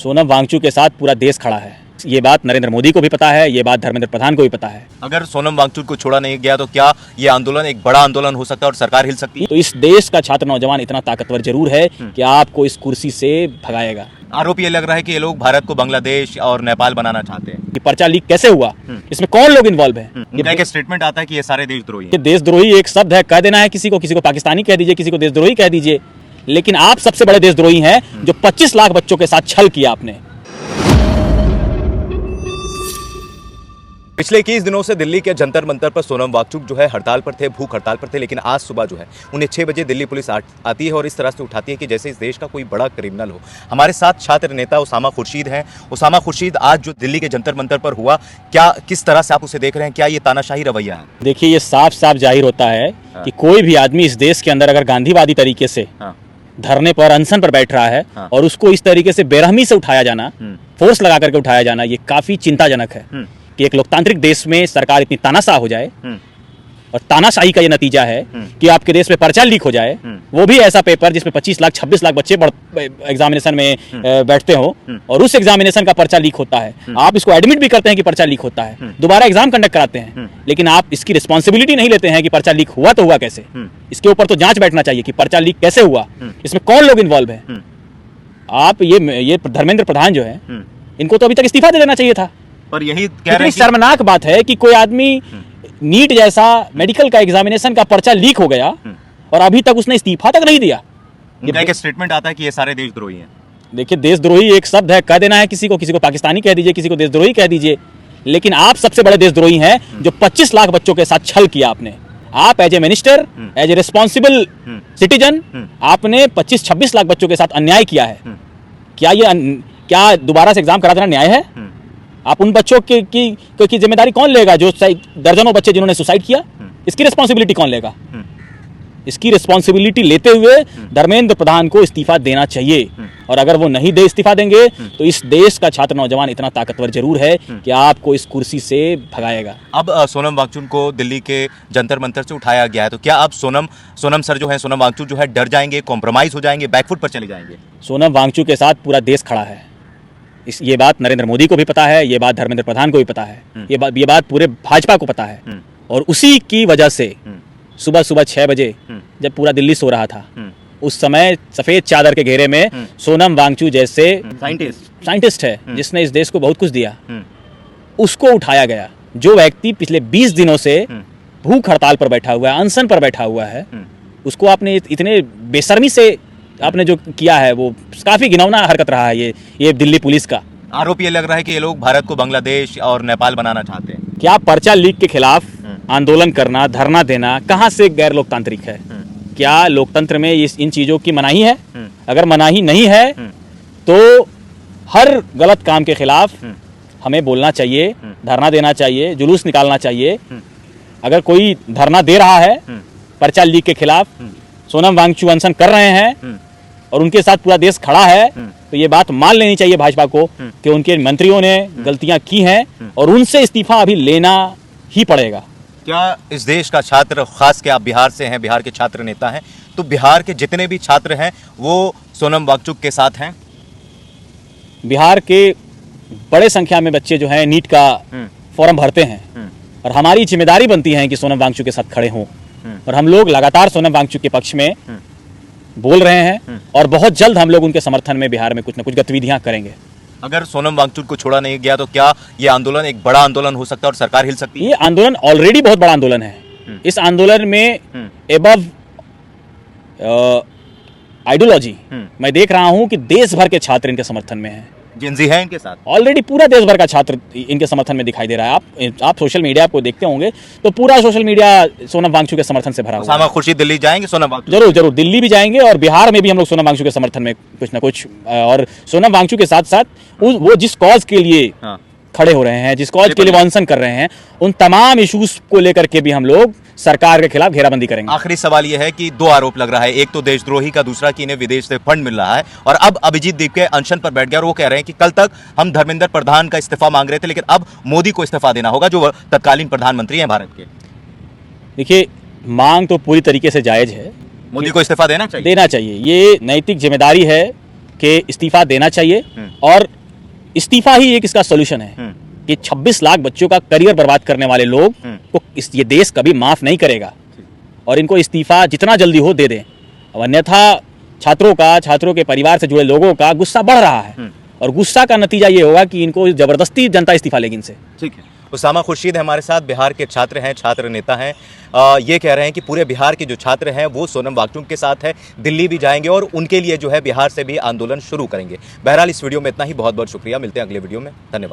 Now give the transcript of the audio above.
सोनम वांगचुक के साथ पूरा देश खड़ा है। ये बात नरेंद्र मोदी को भी पता है, ये बात धर्मेंद्र प्रधान को भी पता है। अगर सोनम वांगचुक को छोड़ा नहीं गया तो क्या ये आंदोलन एक बड़ा आंदोलन हो सकता है और सरकार हिल सकती है? तो इस देश का छात्र नौजवान इतना ताकतवर जरूर है कि आपको इस कुर्सी से भगाएगा। आरोप ये लग रहा है कि ये लोग भारत को बांग्लादेश और नेपाल बनाना चाहते हैं। कि पर्चा लीक कैसे हुआ, इसमें कौन लोग इन्वॉल्व है? इनका एक स्टेटमेंट आता है कि ये सारे देशद्रोही ये हैं। देशद्रोही एक शब्द है, कह देना है किसी को पाकिस्तानी कह दीजिए, किसी को देशद्रोही कह दीजिए, लेकिन आप सबसे बड़े देशद्रोही हैं जो 25 लाख बच्चों के साथ छल किया आपने। पिछले 21 दिनों से दिल्ली के जंतर मंतर पर सोनम वांगचुक जो है हड़ताल पर थे, भूख हड़ताल पर थे, लेकिन आज सुबह जो है उन्हें 6 बजे दिल्ली पुलिस आती है और इस तरह से उठाती है कि जैसे इस देश का कोई बड़ा क्रिमिनल हो। हमारे साथ छात्र नेता उसामा खुर्शीद हैं। उसामा खुर्शीद, आज जो दिल्ली के जंतर मंतर पर हुआ, क्या किस तरह से आप उसे देख रहे हैं? क्या ये तानाशाही रवैया है? देखिए, ये साफ साफ जाहिर होता है कि कोई भी आदमी इस देश के अंदर अगर गांधीवादी तरीके से धरने पर, अनशन पर बैठ रहा है और उसको इस तरीके से बेरहमी से उठाया जाना, फोर्स लगा करके उठाया जाना, ये काफी चिंताजनक है कि एक लोकतांत्रिक देश में सरकार इतनी तानाशाह हो जाए। और तानाशाही का ये नतीजा है कि आपके देश में पर्चा लीक हो जाए, वो भी ऐसा पेपर जिसमें 25 लाख 26 लाख बच्चे एग्जामिनेशन में बैठते हो और उस एग्जामिनेशन का पर्चा लीक होता है। आप इसको एडमिट भी करते हैं कि पर्चा लीक होता है, दोबारा एग्जाम कंडक्ट कराते हैं, लेकिन आप इसकी रिस्पॉन्सिबिलिटी नहीं लेते हैं कि पर्चा लीक हुआ तो हुआ कैसे। इसके ऊपर तो जांच बैठना चाहिए कि पर्चा लीक कैसे हुआ, इसमें कौन लोग इन्वॉल्व है। आप ये धर्मेंद्र प्रधान जो है, इनको तो अभी तक इस्तीफा दे देना चाहिए था। पर यही कह रहे हैं कि शर्मनाक बात है कि कोई आदमी नीट जैसा मेडिकल का एग्जामिनेशन का पर्चा लीक हो गया और अभी तक उसने इस्तीफा तक नहीं दिया। इनका एक स्टेटमेंट आता है कि ये सारे देशद्रोही हैं। देखिए, देशद्रोही एक शब्द है, कह देना है किसी को पाकिस्तानी कह दीजिए, किसी को देशद्रोही कह दीजिए, लेकिन आप सबसे बड़े देशद्रोही हैं जो 25 लाख बच्चों के साथ छल किया आपने। आप as a minister, as a responsible citizen, आपने 25-26 लाख बच्चों के साथ अन्याय किया है। क्या दोबारा से एग्जाम करा देना न्याय है? आप उन बच्चों की जिम्मेदारी कौन लेगा जो दर्जनों बच्चे जिन्होंने सुसाइड किया? इसकी रिस्पॉन्सिबिलिटी कौन लेगा? इसकी रिस्पॉन्सिबिलिटी लेते हुए धर्मेंद्र प्रधान को इस्तीफा देना चाहिए। और अगर वो नहीं इस्तीफा देंगे तो इस देश का छात्र नौजवान इतना ताकतवर जरूर है कि आपको इस कुर्सी से भगाएगा। अब सोनम वांगचुक को दिल्ली के जंतर मंतर से उठाया गया है, तो क्या अब सोनम सर जो है, सोनम वांगचुक जो है, डर जाएंगे, कॉम्प्रोमाइज हो जाएंगे, बैकफुट पर चले जाएंगे? सोनम वांगचुक के साथ पूरा देश खड़ा है। ये बात नरेंद्र मोदी को भी पता है, ये बात धर्मेंद्र प्रधान को भी पता है, ये बात पूरे भाजपा को पता है। और उसी की वजह से सुबह 6 बजे जब पूरा दिल्ली सो रहा था, उस समय सफेद चादर के घेरे में सोनम वांगचुक जैसे साइंटिस्ट है जिसने इस देश को बहुत कुछ दिया, उसको उठाया गया। जो व्यक्ति पिछले 20 दिनों से भूख हड़ताल पर बैठा हुआ है, अनशन पर बैठा हुआ है, उसको आपने इतने बेशर्मी से आपने जो किया है, वो काफी घिनौना हरकत रहा है ये दिल्ली पुलिस का। आरोप ये लग रहा है कि ये लोग भारत को बांग्लादेश और नेपाल बनाना चाहते हैं। क्या पर्चा लीक के खिलाफ आंदोलन करना, धरना देना कहां से गैर लोकतांत्रिक है? क्या लोकतंत्र में इन चीजों की मनाही है? अगर मनाही नहीं है तो हर गलत काम के खिलाफ हमें बोलना चाहिए, धरना देना चाहिए, जुलूस निकालना चाहिए। अगर कोई धरना दे रहा है पर्चा लीक के खिलाफ, सोनम वांगचुक अनशन कर रहे हैं और उनके साथ पूरा देश खड़ा है, तो ये बात मान लेनी चाहिए भाजपा को कि उनके मंत्रियों ने गलतियां की हैं और उनसे इस्तीफा अभी लेना ही पड़ेगा। क्या इस देश का छात्र, खास के आप बिहार से हैं, बिहार के छात्र नेता हैं, तो बिहार के जितने भी छात्र हैं वो सोनम वांगचुक के साथ हैं? बिहार के बड़े संख्या में बच्चे जो हैं नीट का फॉर्म भरते हैं और हमारी जिम्मेदारी बनती है कि सोनम वांगचुक के साथ खड़े हों। और हम लोग लगातार सोनम वांगचुक के पक्ष में बोल रहे हैं और बहुत जल्द हम लोग उनके समर्थन में बिहार में कुछ न कुछ गतिविधियां करेंगे। अगर सोनम वांगचुक को छोड़ा नहीं गया तो क्या ये आंदोलन एक बड़ा आंदोलन हो सकता है और सरकार हिल सकती है? ये आंदोलन ऑलरेडी बहुत बड़ा आंदोलन है। इस आंदोलन में एबव आइडियोलॉजी मैं देख रहा हूं कि देश भर के छात्र इनके समर्थन में हैं। जिनजी है इनके साथ, ऑलरेडी पूरा देश भर का छात्र इनके समर्थन में दिखाई दे रहा है। आप सोशल मीडिया को देखते होंगे तो पूरा सोशल मीडिया सोनम वांगचुक के समर्थन से भरा हुआ है। उसामा खुर्शीद दिल्ली जाएंगे, सोनम वांगचुक जरूर दिल्ली भी जाएंगे और बिहार में भी हम लोग सोनम वांगचुक के समर्थन में कुछ ना कुछ, और सोनम वांगचुक के साथ साथ वो जिस कॉज के लिए खड़े हो रहे हैं, जिस कॉज के लिए वो अनशन कर रहे हैं, उन तमाम इश्यूज को लेकर के भी हम लोग सरकार के खिलाफ घेराबंदी करेंगे। आखिरी सवाल यह है कि 2 आरोप लग रहा है, एक तो देशद्रोही का, दूसरा कि इन्हें विदेश से फंड मिल रहा है, और अब अभिजीत दीप के अनशन पर बैठ गया और वो कह रहे हैं कि कल तक हम धर्मेंद्र प्रधान का इस्तीफा मांग रहे थे, लेकिन अब मोदी को इस्तीफा देना होगा जो तत्कालीन प्रधानमंत्री हैं भारत के। देखिए, मांग तो पूरी तरीके से जायज है, मोदी को इस्तीफा देना चाहिए। देना चाहिए, ये नैतिक जिम्मेदारी है कि इस्तीफा देना चाहिए। और इस्तीफा ही एक इसका सोल्यूशन है कि 26 लाख बच्चों का करियर बर्बाद करने वाले लोग को ये देश कभी माफ नहीं करेगा और इनको इस्तीफा जितना जल्दी हो दे दें। अन्यथा छात्रों के परिवार से जुड़े लोगों का गुस्सा बढ़ रहा है और गुस्सा का नतीजा ये होगा कि इनको जबरदस्ती जनता इस्तीफा लेगी इनसे। ठीक है, उसामा खुर्शीद हमारे साथ, बिहार के छात्र हैं, छात्र नेता हैं। ये कह रहे हैं कि पूरे बिहार के जो छात्र हैं वो सोनम वांगचुक के साथ है, दिल्ली भी जाएंगे और उनके लिए जो है बिहार से भी आंदोलन शुरू करेंगे। बहरहाल इस वीडियो में इतना ही, बहुत बहुत शुक्रिया, मिलते हैं अगले वीडियो में, धन्यवाद।